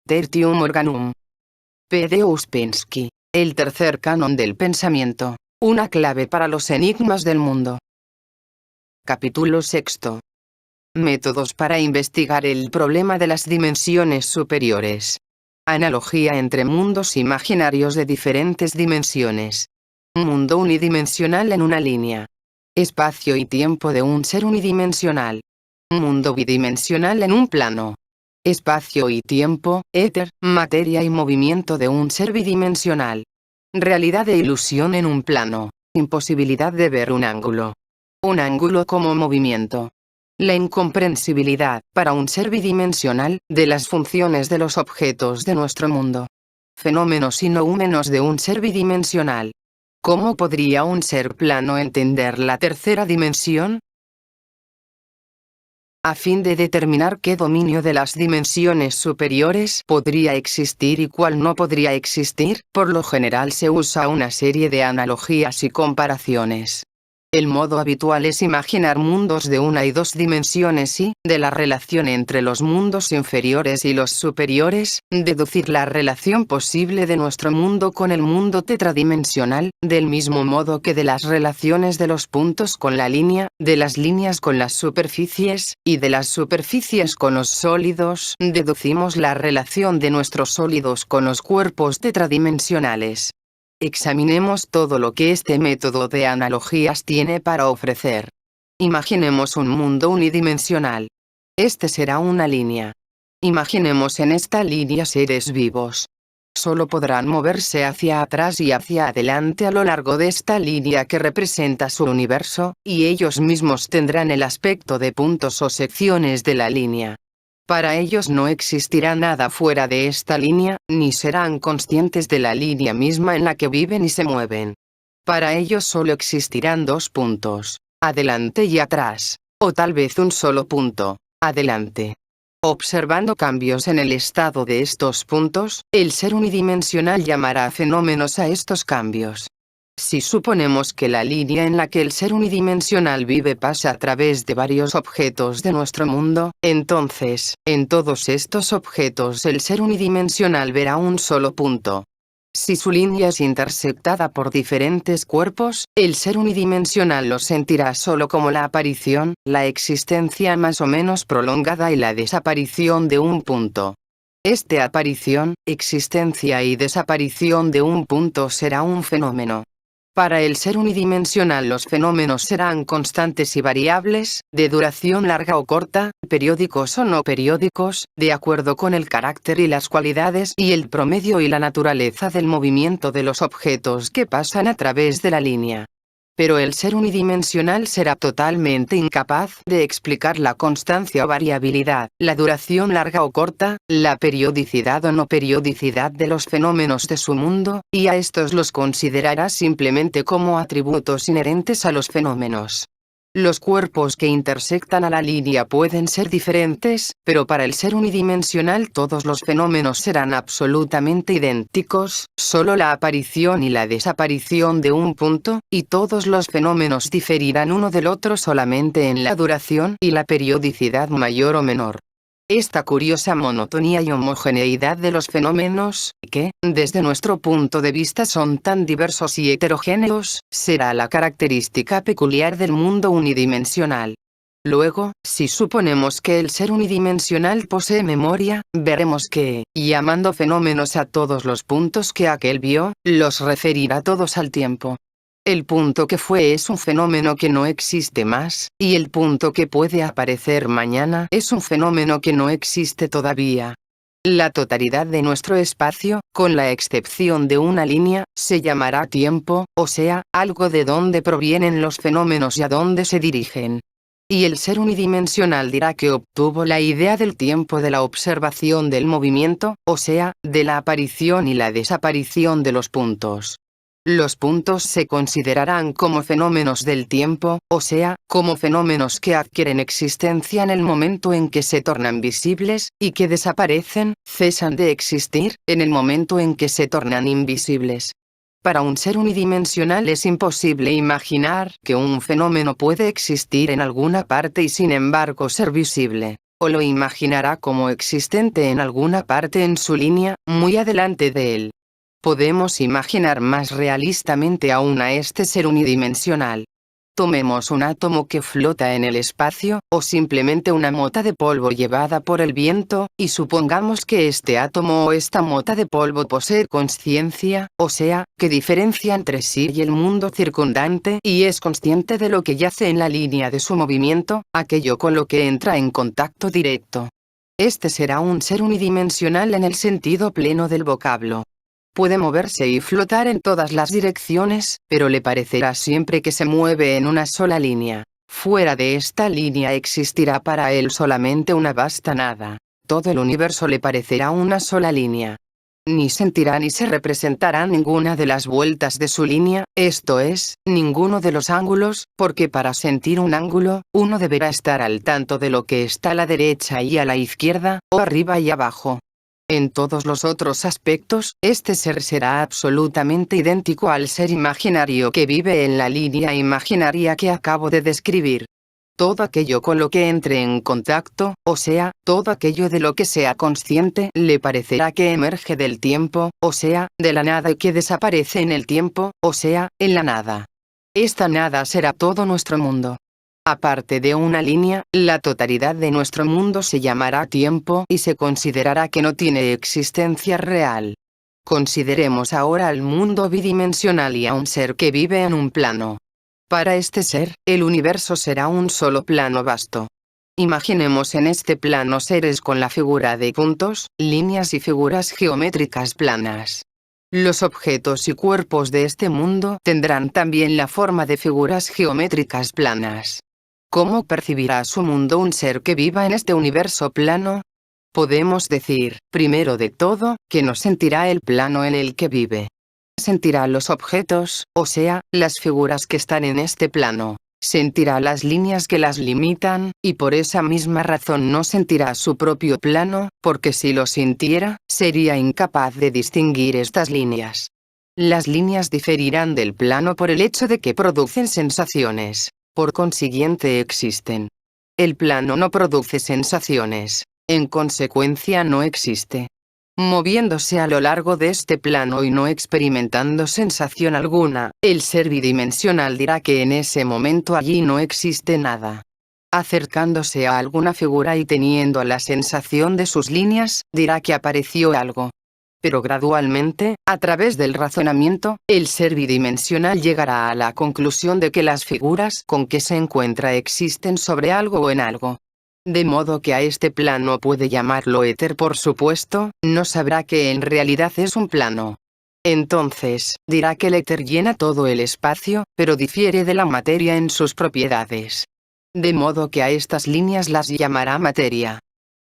Tertium Organum. P. de Ouspensky. El tercer canon del pensamiento. Una clave para los enigmas del mundo. Capítulo 6. Métodos para investigar el problema de las dimensiones superiores. Analogía entre mundos imaginarios de diferentes dimensiones. Mundo unidimensional en una línea. Espacio y tiempo de un ser unidimensional. Mundo bidimensional en un plano. Espacio y tiempo, éter, materia y movimiento de un ser bidimensional. Realidad e ilusión en un plano. Imposibilidad de ver un ángulo. Un ángulo como movimiento. La incomprensibilidad, para un ser bidimensional, de las funciones de los objetos de nuestro mundo. Fenómenos inhúmenos de un ser bidimensional. ¿Cómo podría un ser plano entender la tercera dimensión? A fin de determinar qué dominio de las dimensiones superiores podría existir y cuál no podría existir, por lo general se usa una serie de analogías y comparaciones. El modo habitual es imaginar mundos de una y dos dimensiones y, de la relación entre los mundos inferiores y los superiores, deducir la relación posible de nuestro mundo con el mundo tetradimensional, del mismo modo que de las relaciones de los puntos con la línea, de las líneas con las superficies, y de las superficies con los sólidos, deducimos la relación de nuestros sólidos con los cuerpos tetradimensionales. Examinemos todo lo que este método de analogías tiene para ofrecer. Imaginemos un mundo unidimensional. Este será una línea. Imaginemos en esta línea seres vivos. Solo podrán moverse hacia atrás y hacia adelante a lo largo de esta línea que representa su universo, y ellos mismos tendrán el aspecto de puntos o secciones de la línea. Para ellos no existirá nada fuera de esta línea, ni serán conscientes de la línea misma en la que viven y se mueven. Para ellos solo existirán dos puntos, adelante y atrás, o tal vez un solo punto, adelante. Observando cambios en el estado de estos puntos, el ser unidimensional llamará fenómenos a estos cambios. Si suponemos que la línea en la que el ser unidimensional vive pasa a través de varios objetos de nuestro mundo, entonces, en todos estos objetos el ser unidimensional verá un solo punto. Si su línea es intersectada por diferentes cuerpos, el ser unidimensional lo sentirá solo como la aparición, la existencia más o menos prolongada y la desaparición de un punto. Esta aparición, existencia y desaparición de un punto será un fenómeno. Para el ser unidimensional los fenómenos serán constantes y variables, de duración larga o corta, periódicos o no periódicos, de acuerdo con el carácter y las cualidades y el promedio y la naturaleza del movimiento de los objetos que pasan a través de la línea. Pero el ser unidimensional será totalmente incapaz de explicar la constancia o variabilidad, la duración larga o corta, la periodicidad o no periodicidad de los fenómenos de su mundo, y a estos los considerará simplemente como atributos inherentes a los fenómenos. Los cuerpos que intersectan a la línea pueden ser diferentes, pero para el ser unidimensional todos los fenómenos serán absolutamente idénticos, solo la aparición y la desaparición de un punto, y todos los fenómenos diferirán uno del otro solamente en la duración y la periodicidad mayor o menor. Esta curiosa monotonía y homogeneidad de los fenómenos, que, desde nuestro punto de vista son tan diversos y heterogéneos, será la característica peculiar del mundo unidimensional. Luego, si suponemos que el ser unidimensional posee memoria, veremos que, llamando fenómenos a todos los puntos que aquel vio, los referirá todos al tiempo. El punto que fue es un fenómeno que no existe más, y el punto que puede aparecer mañana es un fenómeno que no existe todavía. La totalidad de nuestro espacio, con la excepción de una línea, se llamará tiempo, o sea, algo de donde provienen los fenómenos y a dónde se dirigen. Y el ser unidimensional dirá que obtuvo la idea del tiempo de la observación del movimiento, o sea, de la aparición y la desaparición de los puntos. Los puntos se considerarán como fenómenos del tiempo, o sea, como fenómenos que adquieren existencia en el momento en que se tornan visibles, y que desaparecen, cesan de existir, en el momento en que se tornan invisibles. Para un ser unidimensional es imposible imaginar que un fenómeno puede existir en alguna parte y sin embargo ser visible. o lo imaginará como existente en alguna parte en su línea, muy adelante de él. Podemos imaginar más realistamente aún a este ser unidimensional. Tomemos un átomo que flota en el espacio, o simplemente una mota de polvo llevada por el viento, y supongamos que este átomo o esta mota de polvo posee conciencia, o sea, que diferencia entre sí y el mundo circundante y es consciente de lo que yace en la línea de su movimiento, aquello con lo que entra en contacto directo. Este será un ser unidimensional en el sentido pleno del vocablo. Puede moverse y flotar en todas las direcciones, pero le parecerá siempre que se mueve en una sola línea. Fuera de esta línea existirá para él solamente una vasta nada. Todo el universo le parecerá una sola línea. Ni sentirá ni se representará ninguna de las vueltas de su línea, esto es, ninguno de los ángulos, porque para sentir un ángulo, uno deberá estar al tanto de lo que está a la derecha y a la izquierda, o arriba y abajo. En todos los otros aspectos, este ser será absolutamente idéntico al ser imaginario que vive en la línea imaginaria que acabo de describir. Todo aquello con lo que entre en contacto, o sea, todo aquello de lo que sea consciente, le parecerá que emerge del tiempo, o sea, de la nada y que desaparece en el tiempo, o sea, en la nada. Esta nada será todo nuestro mundo. Aparte de una línea, la totalidad de nuestro mundo se llamará tiempo y se considerará que no tiene existencia real. Consideremos ahora al mundo bidimensional y a un ser que vive en un plano. Para este ser, el universo será un solo plano vasto. Imaginemos en este plano seres con la figura de puntos, líneas y figuras geométricas planas. Los objetos y cuerpos de este mundo tendrán también la forma de figuras geométricas planas. ¿Cómo percibirá su mundo un ser que viva en este universo plano? Podemos decir, primero de todo, que no sentirá el plano en el que vive. Sentirá los objetos, o sea, las figuras que están en este plano. Sentirá las líneas que las limitan, y por esa misma razón no sentirá su propio plano, porque si lo sintiera, sería incapaz de distinguir estas líneas. Las líneas diferirán del plano por el hecho de que producen sensaciones. Por consiguiente existen. El plano no produce sensaciones. En consecuencia no existe. Moviéndose a lo largo de este plano y no experimentando sensación alguna, el ser bidimensional dirá que en ese momento allí no existe nada. Acercándose a alguna figura y teniendo la sensación de sus líneas, dirá que apareció algo. Pero gradualmente, a través del razonamiento, el ser bidimensional llegará a la conclusión de que las figuras con que se encuentra existen sobre algo o en algo. De modo que a este plano puede llamarlo éter por supuesto, no sabrá que en realidad es un plano. Entonces, dirá que el éter llena todo el espacio, pero difiere de la materia en sus propiedades. De modo que a estas líneas las llamará materia.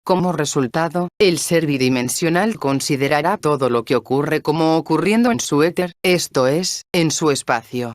Como resultado, el ser bidimensional considerará todo lo que ocurre como ocurriendo en su éter, esto es, en su espacio.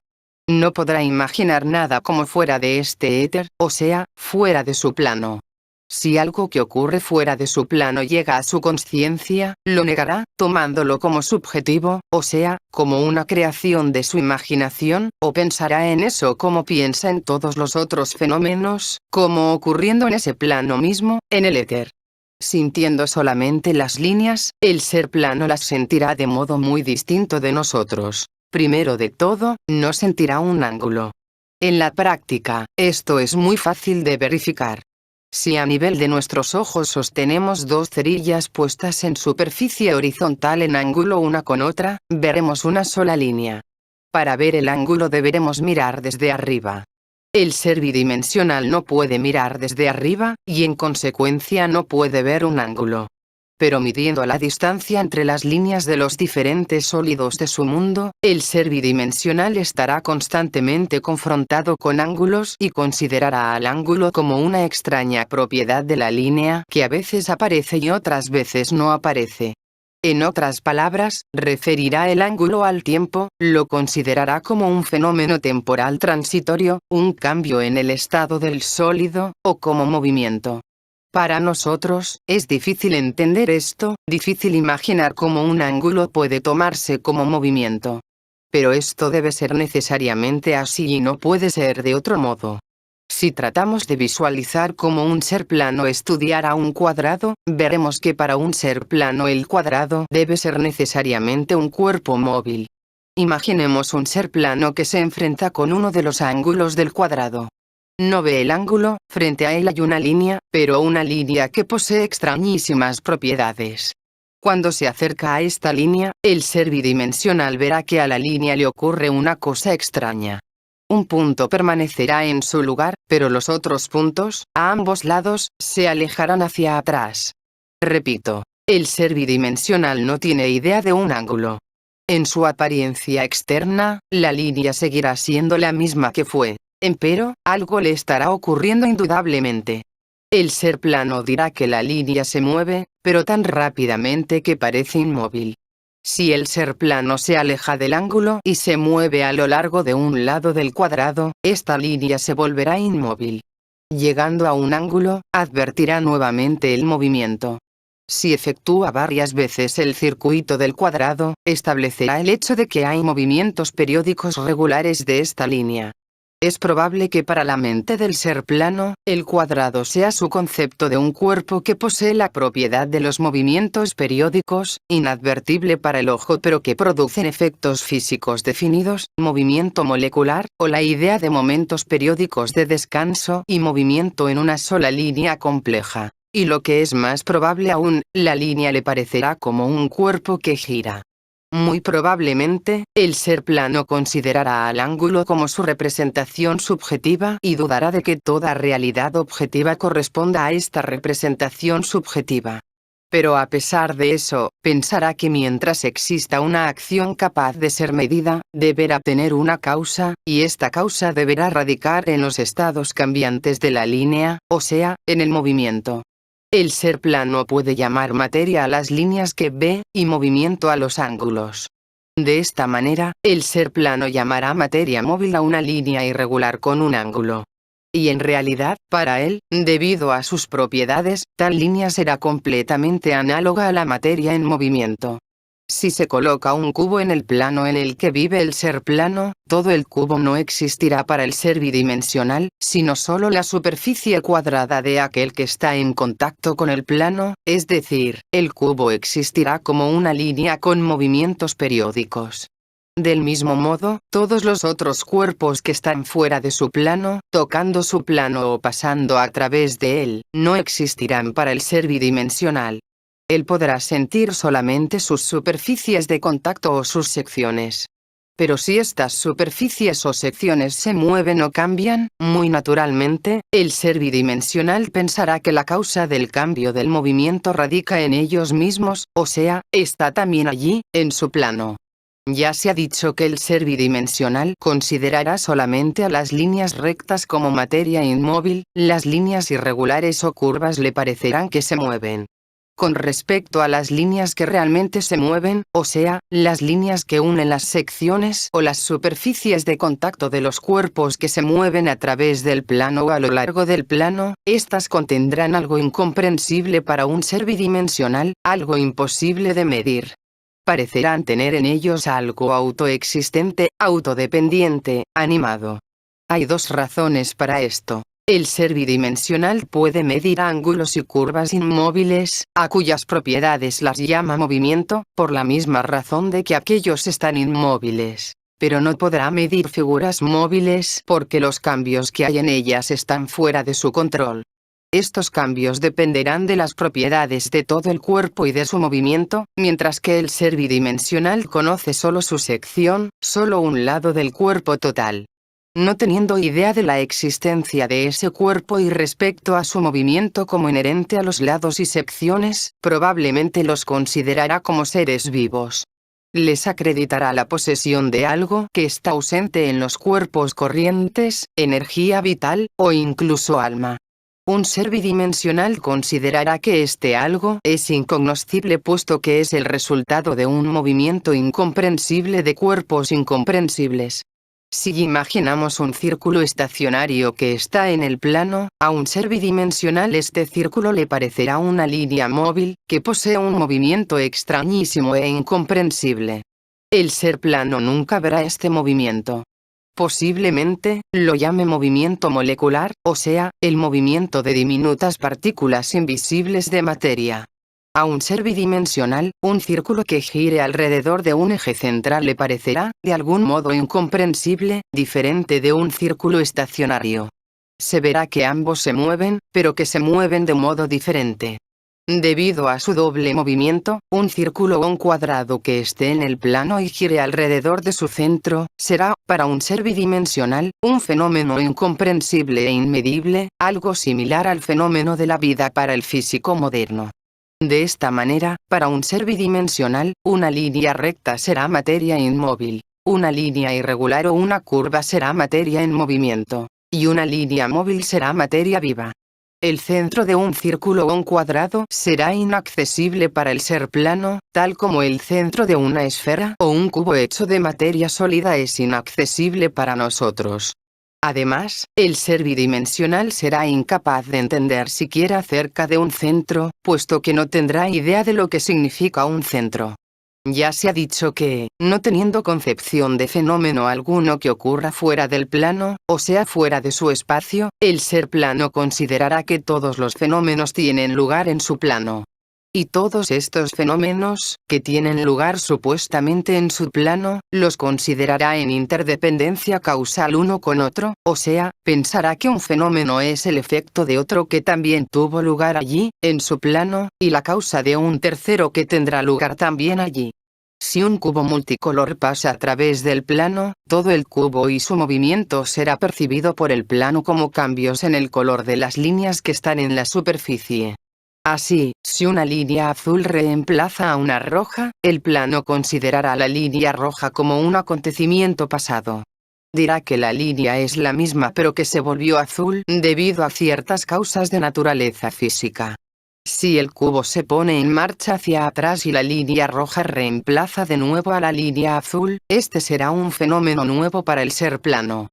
No podrá imaginar nada como fuera de este éter, o sea, fuera de su plano. Si algo que ocurre fuera de su plano llega a su conciencia, lo negará, tomándolo como subjetivo, o sea, como una creación de su imaginación, o pensará en eso como piensa en todos los otros fenómenos, como ocurriendo en ese plano mismo, en el éter. Sintiendo solamente las líneas, el ser plano las sentirá de modo muy distinto de nosotros. Primero de todo, no sentirá un ángulo. En la práctica, esto es muy fácil de verificar. Si a nivel de nuestros ojos sostenemos dos cerillas puestas en superficie horizontal en ángulo una con otra, veremos una sola línea. Para ver el ángulo deberemos mirar desde arriba. El ser bidimensional no puede mirar desde arriba, y en consecuencia no puede ver un ángulo. Pero midiendo la distancia entre las líneas de los diferentes sólidos de su mundo, el ser bidimensional estará constantemente confrontado con ángulos y considerará al ángulo como una extraña propiedad de la línea que a veces aparece y otras veces no aparece. En otras palabras, referirá el ángulo al tiempo, lo considerará como un fenómeno temporal transitorio, un cambio en el estado del sólido, o como movimiento. Para nosotros, es difícil entender esto, difícil imaginar cómo un ángulo puede tomarse como movimiento. Pero esto debe ser necesariamente así y no puede ser de otro modo. Si tratamos de visualizar cómo un ser plano estudiara un cuadrado, veremos que para un ser plano el cuadrado debe ser necesariamente un cuerpo móvil. Imaginemos un ser plano que se enfrenta con uno de los ángulos del cuadrado. No ve el ángulo, frente a él hay una línea, pero una línea que posee extrañísimas propiedades. Cuando se acerca a esta línea, el ser bidimensional verá que a la línea le ocurre una cosa extraña. Un punto permanecerá en su lugar, pero los otros puntos, a ambos lados, se alejarán hacia atrás. Repito, el ser bidimensional no tiene idea de un ángulo. En su apariencia externa, la línea seguirá siendo la misma que fue. Empero, algo le estará ocurriendo indudablemente. El ser plano dirá que la línea se mueve, pero tan rápidamente que parece inmóvil. Si el ser plano se aleja del ángulo y se mueve a lo largo de un lado del cuadrado, esta línea se volverá inmóvil. Llegando a un ángulo, advertirá nuevamente el movimiento. Si efectúa varias veces el circuito del cuadrado, establecerá el hecho de que hay movimientos periódicos regulares de esta línea. Es probable que para la mente del ser plano, el cuadrado sea su concepto de un cuerpo que posee la propiedad de los movimientos periódicos, inadvertible para el ojo pero que producen efectos físicos definidos, movimiento molecular, o la idea de momentos periódicos de descanso y movimiento en una sola línea compleja. Y lo que es más probable aún, la línea le parecerá como un cuerpo que gira. Muy probablemente, el ser plano considerará al ángulo como su representación subjetiva y dudará de que toda realidad objetiva corresponda a esta representación subjetiva. Pero a pesar de eso, pensará que mientras exista una acción capaz de ser medida, deberá tener una causa, y esta causa deberá radicar en los estados cambiantes de la línea, o sea, en el movimiento. El ser plano puede llamar materia a las líneas que ve, y movimiento a los ángulos. De esta manera, el ser plano llamará materia móvil a una línea irregular con un ángulo. Y en realidad, para él, debido a sus propiedades, tal línea será completamente análoga a la materia en movimiento. Si se coloca un cubo en el plano en el que vive el ser plano, todo el cubo no existirá para el ser bidimensional, sino solo la superficie cuadrada de aquel que está en contacto con el plano, es decir, el cubo existirá como una línea con movimientos periódicos. Del mismo modo, todos los otros cuerpos que están fuera de su plano, tocando su plano o pasando a través de él, no existirán para el ser bidimensional. Él podrá sentir solamente sus superficies de contacto o sus secciones. Pero si estas superficies o secciones se mueven o cambian, muy naturalmente, el ser bidimensional pensará que la causa del cambio del movimiento radica en ellos mismos, o sea, está también allí, en su plano. Ya se ha dicho que el ser bidimensional considerará solamente a las líneas rectas como materia inmóvil, las líneas irregulares o curvas le parecerán que se mueven. Con respecto a las líneas que realmente se mueven, o sea, las líneas que unen las secciones o las superficies de contacto de los cuerpos que se mueven a través del plano o a lo largo del plano, estas contendrán algo incomprensible para un ser bidimensional, algo imposible de medir. Parecerán tener en ellos algo autoexistente, autodependiente, animado. Hay dos razones para esto. El ser bidimensional puede medir ángulos y curvas inmóviles, a cuyas propiedades las llama movimiento, por la misma razón de que aquellos están inmóviles. Pero no podrá medir figuras móviles porque los cambios que hay en ellas están fuera de su control. Estos cambios dependerán de las propiedades de todo el cuerpo y de su movimiento, mientras que el ser bidimensional conoce solo su sección, solo un lado del cuerpo total. No teniendo idea de la existencia de ese cuerpo y respecto a su movimiento como inherente a los lados y secciones, probablemente los considerará como seres vivos. Les acreditará la posesión de algo que está ausente en los cuerpos corrientes, energía vital, o incluso alma. Un ser bidimensional considerará que este algo es incognoscible puesto que es el resultado de un movimiento incomprensible de cuerpos incomprensibles. Si imaginamos un círculo estacionario que está en el plano, a un ser bidimensional este círculo le parecerá una línea móvil, que posee un movimiento extrañísimo e incomprensible. El ser plano nunca verá este movimiento. Posiblemente, lo llame movimiento molecular, o sea, el movimiento de diminutas partículas invisibles de materia. A un ser bidimensional, un círculo que gire alrededor de un eje central le parecerá, de algún modo incomprensible, diferente de un círculo estacionario. Se verá que ambos se mueven, pero que se mueven de modo diferente. Debido a su doble movimiento, un círculo o un cuadrado que esté en el plano y gire alrededor de su centro, será, para un ser bidimensional, un fenómeno incomprensible e inmedible, algo similar al fenómeno de la vida para el físico moderno. De esta manera, para un ser bidimensional, una línea recta será materia inmóvil, una línea irregular o una curva será materia en movimiento, y una línea móvil será materia viva. El centro de un círculo o un cuadrado será inaccesible para el ser plano, tal como el centro de una esfera o un cubo hecho de materia sólida es inaccesible para nosotros. Además, el ser bidimensional será incapaz de entender siquiera acerca de un centro, puesto que no tendrá idea de lo que significa un centro. Ya se ha dicho que, no teniendo concepción de fenómeno alguno que ocurra fuera del plano, o sea fuera de su espacio, el ser plano considerará que todos los fenómenos tienen lugar en su plano. Y todos estos fenómenos, que tienen lugar supuestamente en su plano, los considerará en interdependencia causal uno con otro, o sea, pensará que un fenómeno es el efecto de otro que también tuvo lugar allí, en su plano, y la causa de un tercero que tendrá lugar también allí. Si un cubo multicolor pasa a través del plano, todo el cubo y su movimiento será percibido por el plano como cambios en el color de las líneas que están en la superficie. Así, si una línea azul reemplaza a una roja, el plano considerará la línea roja como un acontecimiento pasado. Dirá que la línea es la misma pero que se volvió azul debido a ciertas causas de naturaleza física. Si el cubo se pone en marcha hacia atrás y la línea roja reemplaza de nuevo a la línea azul, este será un fenómeno nuevo para el ser plano.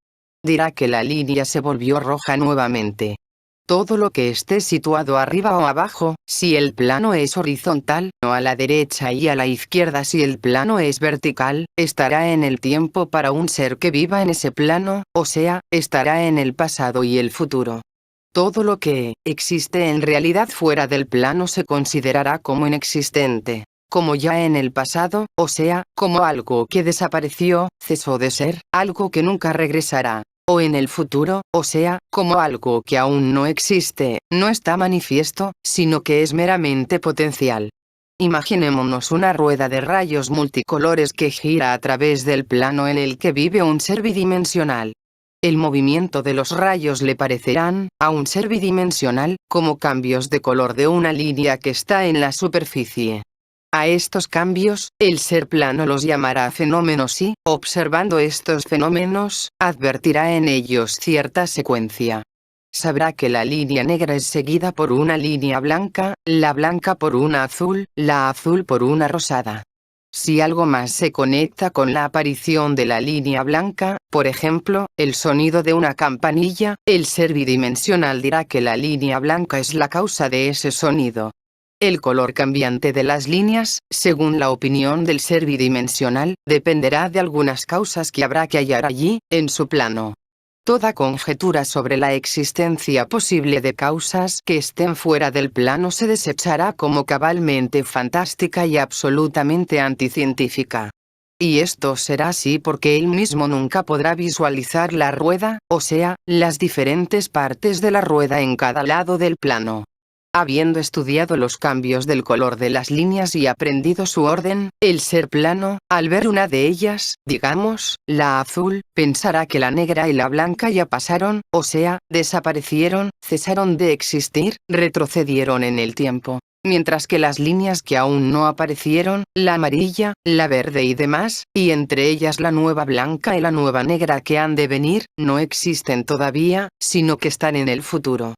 Dirá que la línea se volvió roja nuevamente. Todo lo que esté situado arriba o abajo, si el plano es horizontal, o a la derecha y a la izquierda si el plano es vertical, estará en el tiempo para un ser que viva en ese plano, o sea, estará en el pasado y el futuro. Todo lo que existe en realidad fuera del plano se considerará como inexistente, como ya en el pasado, o sea, como algo que desapareció, cesó de ser, algo que nunca regresará, o en el futuro, o sea, como algo que aún no existe, no está manifiesto, sino que es meramente potencial. Imaginémonos una rueda de rayos multicolores que gira a través del plano en el que vive un ser bidimensional. El movimiento de los rayos le parecerán, a un ser bidimensional, como cambios de color de una línea que está en la superficie. A estos cambios, el ser plano los llamará fenómenos y, observando estos fenómenos, advertirá en ellos cierta secuencia. Sabrá que la línea negra es seguida por una línea blanca, la blanca por una azul, la azul por una rosada. Si algo más se conecta con la aparición de la línea blanca, por ejemplo, el sonido de una campanilla, el ser bidimensional dirá que la línea blanca es la causa de ese sonido. El color cambiante de las líneas, según la opinión del ser bidimensional, dependerá de algunas causas que habrá que hallar allí, en su plano. Toda conjetura sobre la existencia posible de causas que estén fuera del plano se desechará como cabalmente fantástica y absolutamente anticientífica. Y esto será así porque él mismo nunca podrá visualizar la rueda, o sea, las diferentes partes de la rueda en cada lado del plano. Habiendo estudiado los cambios del color de las líneas y aprendido su orden, el ser plano, al ver una de ellas, digamos, la azul, pensará que la negra y la blanca ya pasaron, o sea, desaparecieron, cesaron de existir, retrocedieron en el tiempo. Mientras que las líneas que aún no aparecieron, la amarilla, la verde y demás, y entre ellas la nueva blanca y la nueva negra que han de venir, no existen todavía, sino que están en el futuro.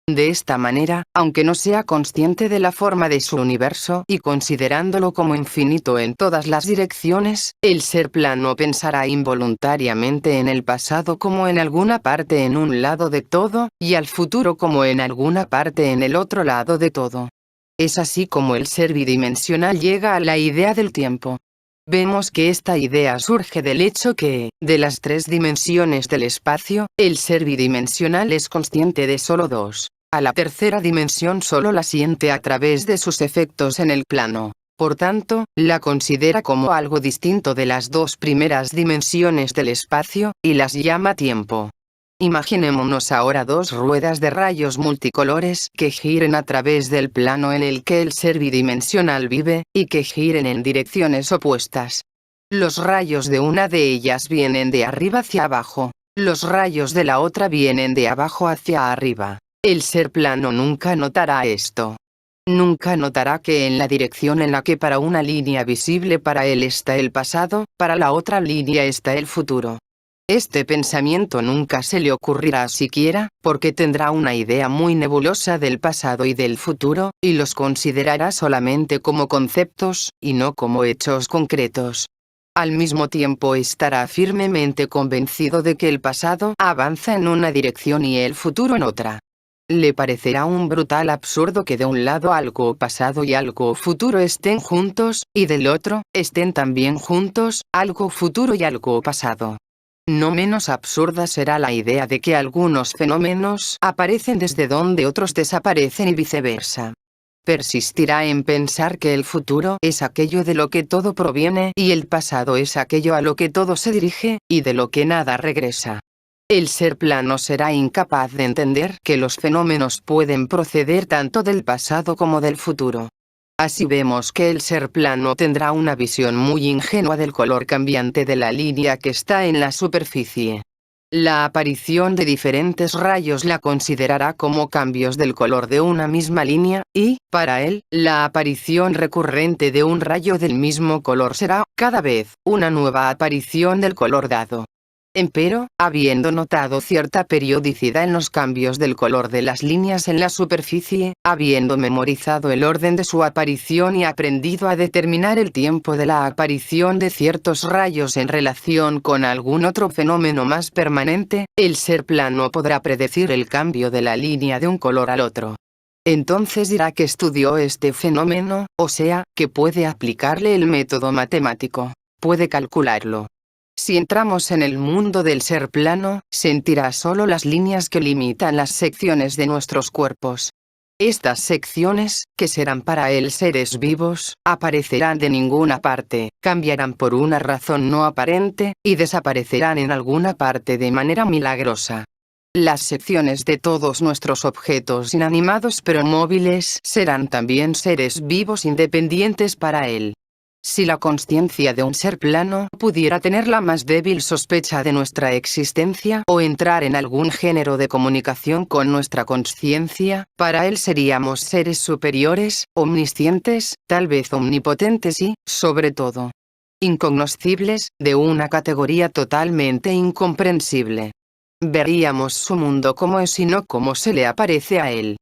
De esta manera, aunque no sea consciente de la forma de su universo y considerándolo como infinito en todas las direcciones, el ser plano pensará involuntariamente en el pasado como en alguna parte en un lado de todo, y al futuro como en alguna parte en el otro lado de todo. Es así como el ser bidimensional llega a la idea del tiempo. Vemos que esta idea surge del hecho que, de las 3 dimensiones del espacio, el ser bidimensional es consciente de solo 2. A la tercera dimensión solo la siente a través de sus efectos en el plano. Por tanto, la considera como algo distinto de las 2 primeras dimensiones del espacio, y las llama tiempo. Imaginémonos ahora 2 ruedas de rayos multicolores que giren a través del plano en el que el ser bidimensional vive, y que giren en direcciones opuestas. Los rayos de una de ellas vienen de arriba hacia abajo. Los rayos de la otra vienen de abajo hacia arriba. El ser plano nunca notará esto. Nunca notará que en la dirección en la que para una línea visible para él está el pasado, para la otra línea está el futuro. Este pensamiento nunca se le ocurrirá siquiera, porque tendrá una idea muy nebulosa del pasado y del futuro, y los considerará solamente como conceptos, y no como hechos concretos. Al mismo tiempo estará firmemente convencido de que el pasado avanza en una dirección y el futuro en otra. Le parecerá un brutal absurdo que de un lado algo pasado y algo futuro estén juntos, y del otro, estén también juntos, algo futuro y algo pasado. No menos absurda será la idea de que algunos fenómenos aparecen desde donde otros desaparecen y viceversa. Persistirá en pensar que el futuro es aquello de lo que todo proviene y el pasado es aquello a lo que todo se dirige, y de lo que nada regresa. El ser plano será incapaz de entender que los fenómenos pueden proceder tanto del pasado como del futuro. Así vemos que el ser plano tendrá una visión muy ingenua del color cambiante de la línea que está en la superficie. La aparición de diferentes rayos la considerará como cambios del color de una misma línea, y, para él, la aparición recurrente de un rayo del mismo color será, cada vez, una nueva aparición del color dado. Empero, habiendo notado cierta periodicidad en los cambios del color de las líneas en la superficie, habiendo memorizado el orden de su aparición y aprendido a determinar el tiempo de la aparición de ciertos rayos en relación con algún otro fenómeno más permanente, el ser plano podrá predecir el cambio de la línea de un color al otro. Entonces dirá que estudió este fenómeno, o sea, que puede aplicarle el método matemático, puede calcularlo. Si entramos en el mundo del ser plano, sentirá solo las líneas que limitan las secciones de nuestros cuerpos. Estas secciones, que serán para él seres vivos, aparecerán de ninguna parte, cambiarán por una razón no aparente, y desaparecerán en alguna parte de manera milagrosa. Las secciones de todos nuestros objetos inanimados pero móviles serán también seres vivos independientes para él. Si la consciencia de un ser plano pudiera tener la más débil sospecha de nuestra existencia o entrar en algún género de comunicación con nuestra consciencia, para él seríamos seres superiores, omniscientes, tal vez omnipotentes y, sobre todo, incognoscibles, de una categoría totalmente incomprensible. Veríamos su mundo como es y no como se le aparece a él.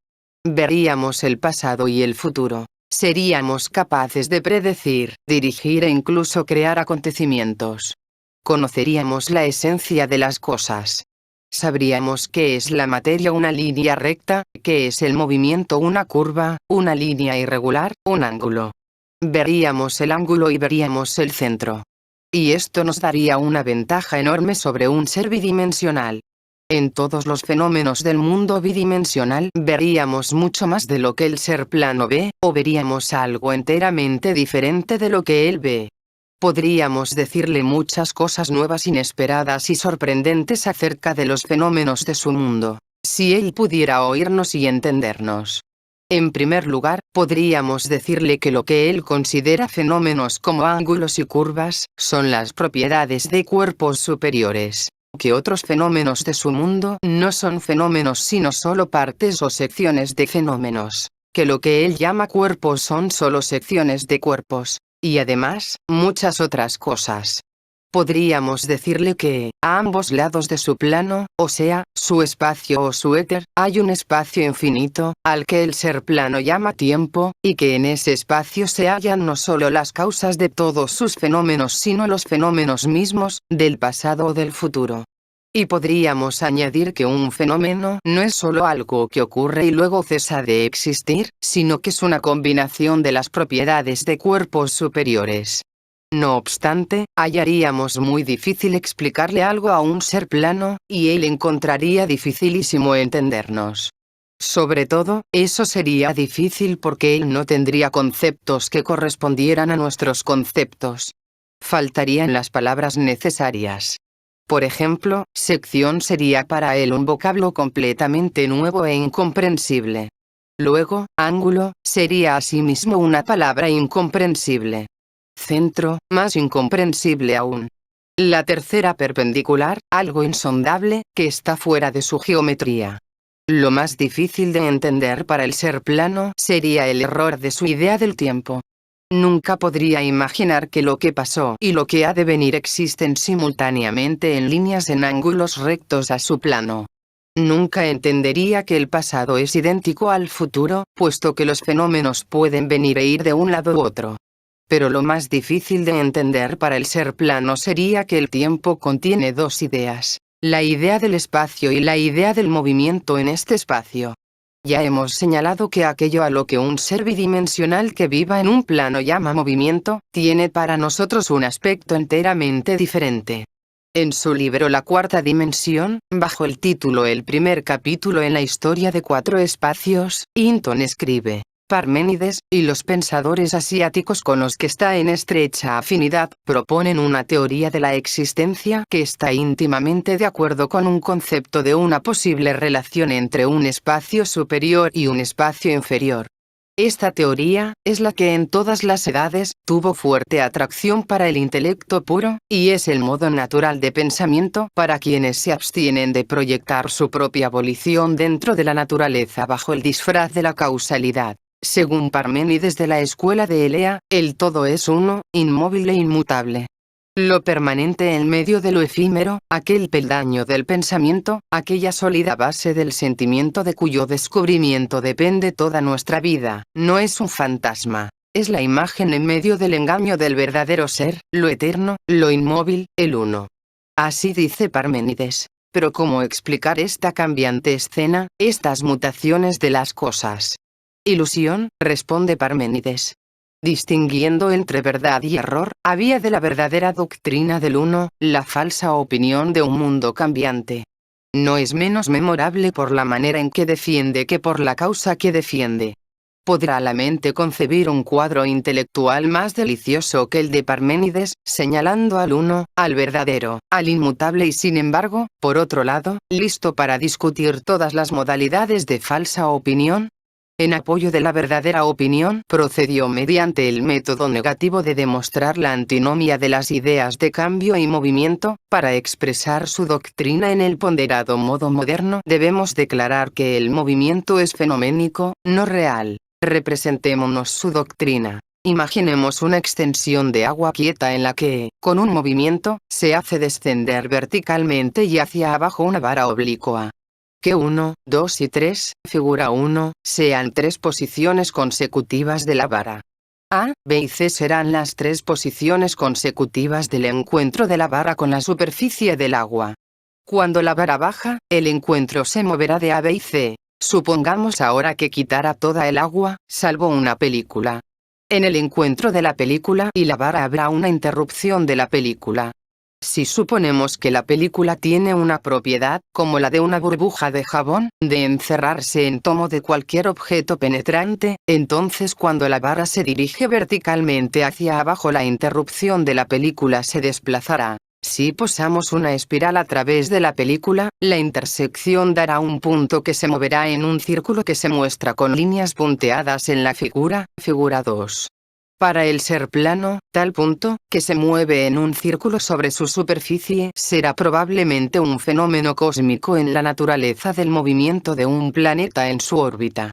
Veríamos el pasado y el futuro. Seríamos capaces de predecir, dirigir e incluso crear acontecimientos. Conoceríamos la esencia de las cosas. Sabríamos qué es la materia una línea recta, qué es el movimiento una curva, una línea irregular, un ángulo. Veríamos el ángulo y veríamos el centro. Y esto nos daría una ventaja enorme sobre un ser bidimensional. En todos los fenómenos del mundo bidimensional veríamos mucho más de lo que el ser plano ve, o veríamos algo enteramente diferente de lo que él ve. Podríamos decirle muchas cosas nuevas, inesperadas y sorprendentes acerca de los fenómenos de su mundo, si él pudiera oírnos y entendernos. En primer lugar, podríamos decirle que lo que él considera fenómenos como ángulos y curvas, son las propiedades de cuerpos superiores. Que otros fenómenos de su mundo no son fenómenos sino solo partes o secciones de fenómenos, que lo que él llama cuerpos son solo secciones de cuerpos, y además, muchas otras cosas. Podríamos decirle que, a ambos lados de su plano, o sea, su espacio o su éter, hay un espacio infinito, al que el ser plano llama tiempo, y que en ese espacio se hallan no solo las causas de todos sus fenómenos sino los fenómenos mismos, del pasado o del futuro. Y podríamos añadir que un fenómeno no es solo algo que ocurre y luego cesa de existir, sino que es una combinación de las propiedades de cuerpos superiores. No obstante, hallaríamos muy difícil explicarle algo a un ser plano, y él encontraría dificilísimo entendernos. Sobre todo, eso sería difícil porque él no tendría conceptos que correspondieran a nuestros conceptos. Faltarían las palabras necesarias. Por ejemplo, sección sería para él un vocablo completamente nuevo e incomprensible. Luego, ángulo, sería asimismo una palabra incomprensible. Centro, más incomprensible aún. La tercera perpendicular, algo insondable, que está fuera de su geometría. Lo más difícil de entender para el ser plano sería el error de su idea del tiempo. Nunca podría imaginar que lo que pasó y lo que ha de venir existen simultáneamente en líneas en ángulos rectos a su plano. Nunca entendería que el pasado es idéntico al futuro, puesto que los fenómenos pueden venir e ir de un lado u otro. Pero lo más difícil de entender para el ser plano sería que el tiempo contiene dos ideas, la idea del espacio y la idea del movimiento en este espacio. Ya hemos señalado que aquello a lo que un ser bidimensional que viva en un plano llama movimiento, tiene para nosotros un aspecto enteramente diferente. En su libro La cuarta dimensión, bajo el título El primer capítulo en la historia de cuatro espacios, Hinton escribe: Parménides, y los pensadores asiáticos con los que está en estrecha afinidad, proponen una teoría de la existencia que está íntimamente de acuerdo con un concepto de una posible relación entre un espacio superior y un espacio inferior. Esta teoría es la que en todas las edades tuvo fuerte atracción para el intelecto puro, y es el modo natural de pensamiento para quienes se abstienen de proyectar su propia volición dentro de la naturaleza bajo el disfraz de la causalidad. Según Parménides de la escuela de Elea, el todo es uno, inmóvil e inmutable. Lo permanente en medio de lo efímero, aquel peldaño del pensamiento, aquella sólida base del sentimiento de cuyo descubrimiento depende toda nuestra vida, no es un fantasma. Es la imagen en medio del engaño del verdadero ser, lo eterno, lo inmóvil, el uno. Así dice Parménides. Pero ¿cómo explicar esta cambiante escena, estas mutaciones de las cosas? Ilusión, responde Parménides. Distinguiendo entre verdad y error, había de la verdadera doctrina del uno, la falsa opinión de un mundo cambiante. No es menos memorable por la manera en que defiende que por la causa que defiende. ¿Podrá la mente concebir un cuadro intelectual más delicioso que el de Parménides, señalando al uno, al verdadero, al inmutable y sin embargo, por otro lado, listo para discutir todas las modalidades de falsa opinión? En apoyo de la verdadera opinión, procedió mediante el método negativo de demostrar la antinomia de las ideas de cambio y movimiento. Para expresar su doctrina en el ponderado modo moderno, debemos declarar que el movimiento es fenoménico, no real. Representémonos su doctrina. Imaginemos una extensión de agua quieta en la que, con un movimiento, se hace descender verticalmente y hacia abajo una vara oblicua. Que 1, 2 y 3, figura 1, sean tres posiciones consecutivas de la vara. A, B y C serán las tres posiciones consecutivas del encuentro de la vara con la superficie del agua. Cuando la vara baja, el encuentro se moverá de A, B y C. Supongamos ahora que quitara toda el agua, salvo una película. En el encuentro de la película y la vara habrá una interrupción de la película. Si suponemos que la película tiene una propiedad, como la de una burbuja de jabón, de encerrarse en tomo de cualquier objeto penetrante, entonces cuando la vara se dirige verticalmente hacia abajo la interrupción de la película se desplazará. Si posamos una espiral a través de la película, la intersección dará un punto que se moverá en un círculo que se muestra con líneas punteadas en la figura 2. Para el ser plano, tal punto, que se mueve en un círculo sobre su superficie, será probablemente un fenómeno cósmico en la naturaleza del movimiento de un planeta en su órbita.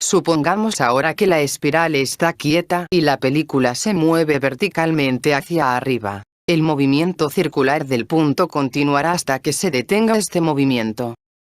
Supongamos ahora que la espiral está quieta y la película se mueve verticalmente hacia arriba. El movimiento circular del punto continuará hasta que se detenga este movimiento.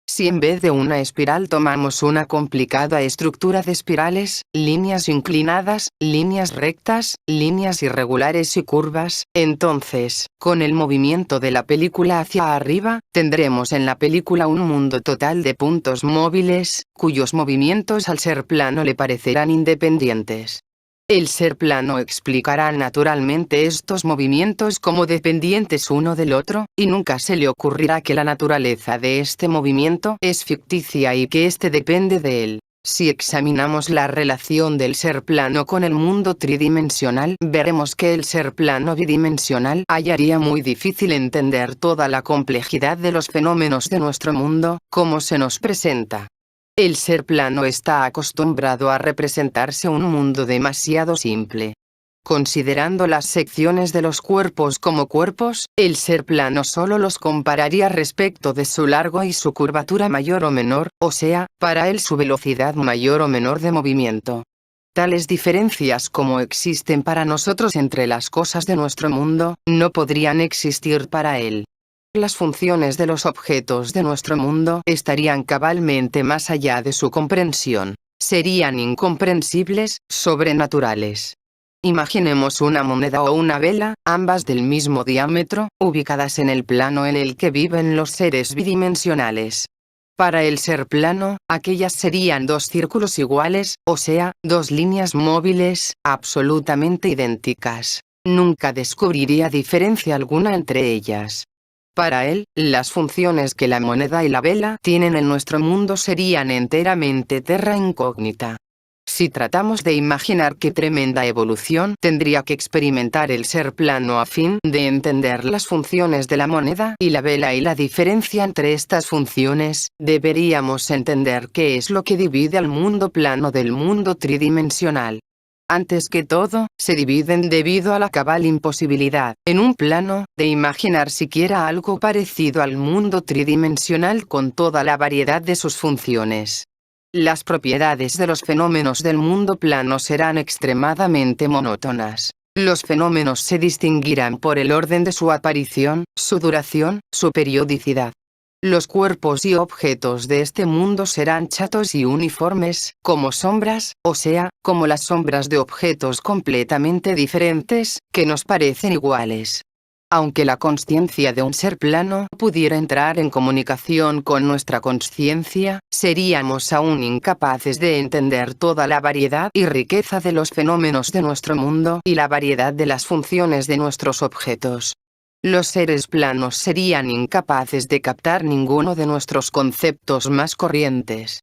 Si en vez de una espiral tomamos una complicada estructura de espirales, líneas inclinadas, líneas rectas, líneas irregulares y curvas, entonces, con el movimiento de la película hacia arriba, tendremos en la película un mundo total de puntos móviles, cuyos movimientos al ser plano le parecerán independientes. El ser plano explicará naturalmente estos movimientos como dependientes uno del otro, y nunca se le ocurrirá que la naturaleza de este movimiento es ficticia y que éste depende de él. Si examinamos la relación del ser plano con el mundo tridimensional, veremos que el ser plano bidimensional hallaría muy difícil entender toda la complejidad de los fenómenos de nuestro mundo, como se nos presenta. El ser plano está acostumbrado a representarse un mundo demasiado simple. Considerando las secciones de los cuerpos como cuerpos, el ser plano solo los compararía respecto de su largo y su curvatura mayor o menor, o sea, para él su velocidad mayor o menor de movimiento. Tales diferencias como existen para nosotros entre las cosas de nuestro mundo, no podrían existir para él. Las funciones de los objetos de nuestro mundo estarían cabalmente más allá de su comprensión. Serían incomprensibles, sobrenaturales. Imaginemos una moneda o una vela, ambas del mismo diámetro, ubicadas en el plano en el que viven los seres bidimensionales. Para el ser plano, aquellas serían dos círculos iguales, o sea, dos líneas móviles, absolutamente idénticas. Nunca descubriría diferencia alguna entre ellas. Para él, las funciones que la moneda y la vela tienen en nuestro mundo serían enteramente terra incógnita. Si tratamos de imaginar qué tremenda evolución tendría que experimentar el ser plano a fin de entender las funciones de la moneda y la vela y la diferencia entre estas funciones, deberíamos entender qué es lo que divide al mundo plano del mundo tridimensional. Antes que todo, se dividen debido a la cabal imposibilidad, en un plano, de imaginar siquiera algo parecido al mundo tridimensional con toda la variedad de sus funciones. Las propiedades de los fenómenos del mundo plano serán extremadamente monótonas. Los fenómenos se distinguirán por el orden de su aparición, su duración, su periodicidad. Los cuerpos y objetos de este mundo serán chatos y uniformes, como sombras, o sea, como las sombras de objetos completamente diferentes, que nos parecen iguales. Aunque la consciencia de un ser plano pudiera entrar en comunicación con nuestra consciencia, seríamos aún incapaces de entender toda la variedad y riqueza de los fenómenos de nuestro mundo y la variedad de las funciones de nuestros objetos. Los seres planos serían incapaces de captar ninguno de nuestros conceptos más corrientes.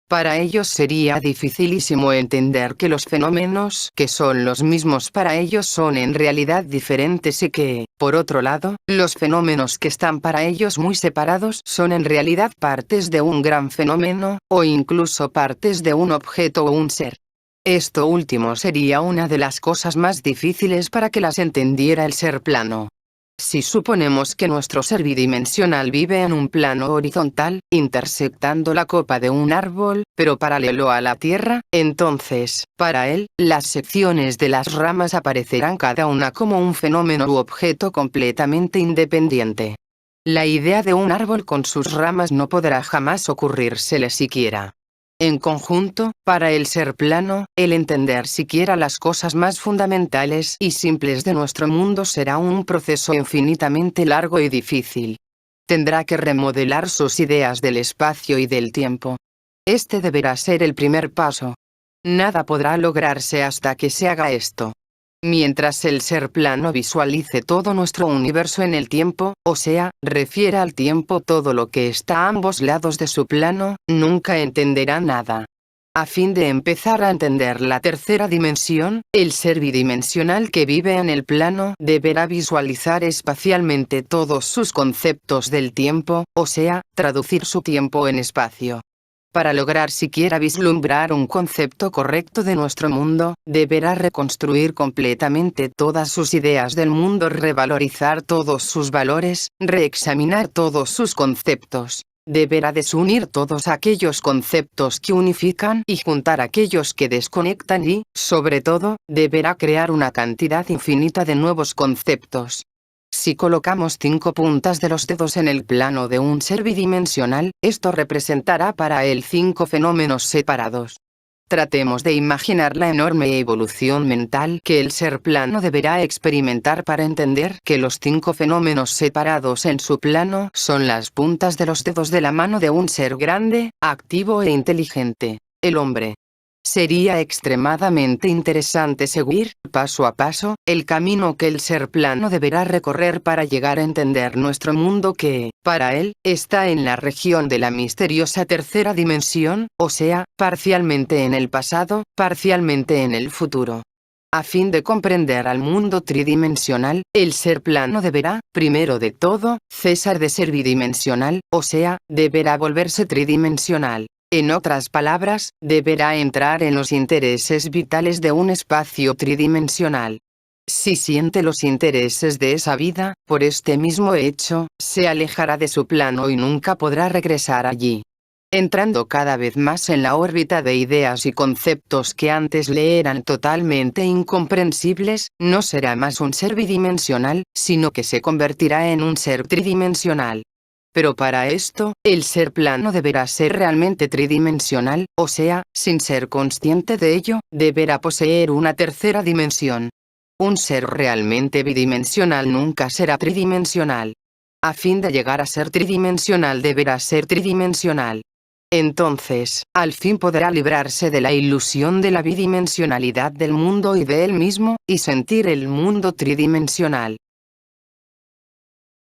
Para ellos sería dificilísimo entender que los fenómenos que son los mismos para ellos son en realidad diferentes y que, por otro lado, los fenómenos que están para ellos muy separados son en realidad partes de un gran fenómeno, o incluso partes de un objeto o un ser. Esto último sería una de las cosas más difíciles para que las entendiera el ser plano. Si suponemos que nuestro ser bidimensional vive en un plano horizontal, intersectando la copa de un árbol, pero paralelo a la Tierra, entonces, para él, las secciones de las ramas aparecerán cada una como un fenómeno u objeto completamente independiente. La idea de un árbol con sus ramas no podrá jamás ocurrírsele siquiera. En conjunto, para el ser plano, el entender siquiera las cosas más fundamentales y simples de nuestro mundo será un proceso infinitamente largo y difícil. Tendrá que remodelar sus ideas del espacio y del tiempo. Este deberá ser el primer paso. Nada podrá lograrse hasta que se haga esto. Mientras el ser plano visualice todo nuestro universo en el tiempo, o sea, refiera al tiempo todo lo que está a ambos lados de su plano, nunca entenderá nada. A fin de empezar a entender la tercera dimensión, el ser bidimensional que vive en el plano deberá visualizar espacialmente todos sus conceptos del tiempo, o sea, traducir su tiempo en espacio. Para lograr siquiera vislumbrar un concepto correcto de nuestro mundo, deberá reconstruir completamente todas sus ideas del mundo, revalorizar todos sus valores, reexaminar todos sus conceptos. Deberá desunir todos aquellos conceptos que unifican y juntar aquellos que desconectan y, sobre todo, deberá crear una cantidad infinita de nuevos conceptos. Si colocamos 5 puntas de los dedos en el plano de un ser bidimensional, esto representará para él 5 fenómenos separados. Tratemos de imaginar la enorme evolución mental que el ser plano deberá experimentar para entender que los 5 fenómenos separados en su plano son las puntas de los dedos de la mano de un ser grande, activo e inteligente, el hombre. Sería extremadamente interesante seguir, paso a paso, el camino que el ser plano deberá recorrer para llegar a entender nuestro mundo que, para él, está en la región de la misteriosa tercera dimensión, o sea, parcialmente en el pasado, parcialmente en el futuro. A fin de comprender al mundo tridimensional, el ser plano deberá, primero de todo, cesar de ser bidimensional, o sea, deberá volverse tridimensional. En otras palabras, deberá entrar en los intereses vitales de un espacio tridimensional. Si siente los intereses de esa vida, por este mismo hecho, se alejará de su plano y nunca podrá regresar allí. Entrando cada vez más en la órbita de ideas y conceptos que antes le eran totalmente incomprensibles, no será más un ser bidimensional, sino que se convertirá en un ser tridimensional. Pero para esto, el ser plano deberá ser realmente tridimensional, o sea, sin ser consciente de ello, deberá poseer una tercera dimensión. Un ser realmente bidimensional nunca será tridimensional. A fin de llegar a ser tridimensional deberá ser tridimensional. Entonces, al fin podrá librarse de la ilusión de la bidimensionalidad del mundo y de él mismo, y sentir el mundo tridimensional.